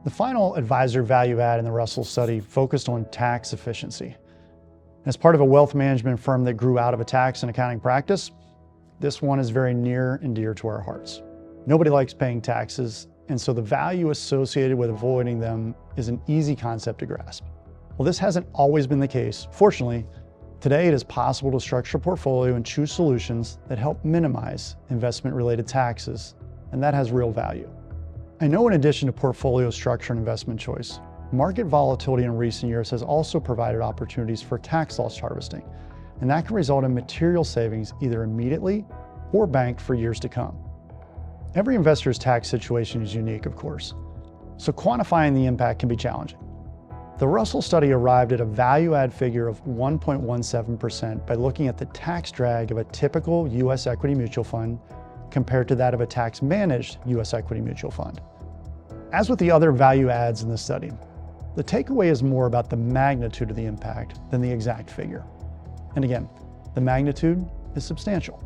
The final advisor value add in the Russell study focused on tax efficiency. As part of a wealth management firm that grew out of a tax and accounting practice, this one is very near and dear to our hearts. Nobody likes paying taxes, and so the value associated with avoiding them is an easy concept to grasp. Well, this hasn't always been the case. Fortunately, today it is possible to structure a portfolio and choose solutions that help minimize investment-related taxes, and that has real value. I know in addition to portfolio structure and investment choice, market volatility in recent years has also provided opportunities for tax loss harvesting, and that can result in material savings either immediately or banked for years to come. Every investor's tax situation is unique, of course, so quantifying the impact can be challenging. The Russell study arrived at a value add figure of 1.17% by looking at the tax drag of a typical U.S. equity mutual fund compared to that of a tax-managed U.S. equity mutual fund. As with the other value adds in the study, the takeaway is more about the magnitude of the impact than the exact figure. And again, the magnitude is substantial.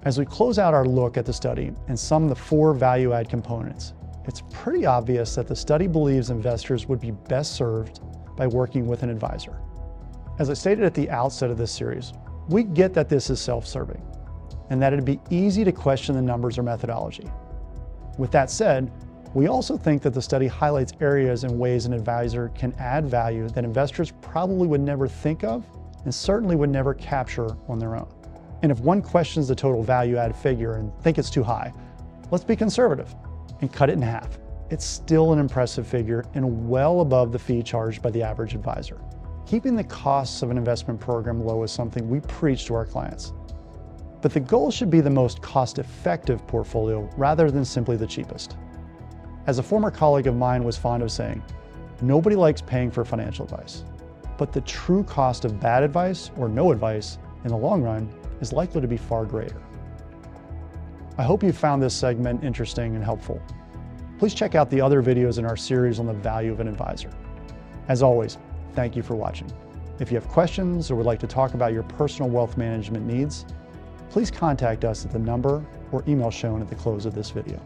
As we close out our look at the study and sum the 4 value add components, it's pretty obvious that the study believes investors would be best served by working with an advisor. As I stated at the outset of this series, we get that this is self-serving and that it'd be easy to question the numbers or methodology. With that said, we also think that the study highlights areas and ways an advisor can add value that investors probably would never think of and certainly would never capture on their own. And if one questions the total value add figure and think it's too high, let's be conservative and cut it in half. It's still an impressive figure and well above the fee charged by the average advisor. Keeping the costs of an investment program low is something we preach to our clients. But the goal should be the most cost-effective portfolio rather than simply the cheapest. As a former colleague of mine was fond of saying, nobody likes paying for financial advice, but the true cost of bad advice or no advice in the long run is likely to be far greater. I hope you found this segment interesting and helpful. Please check out the other videos in our series on the value of an advisor. As always, thank you for watching. If you have questions or would like to talk about your personal wealth management needs, please contact us at the number or email shown at the close of this video.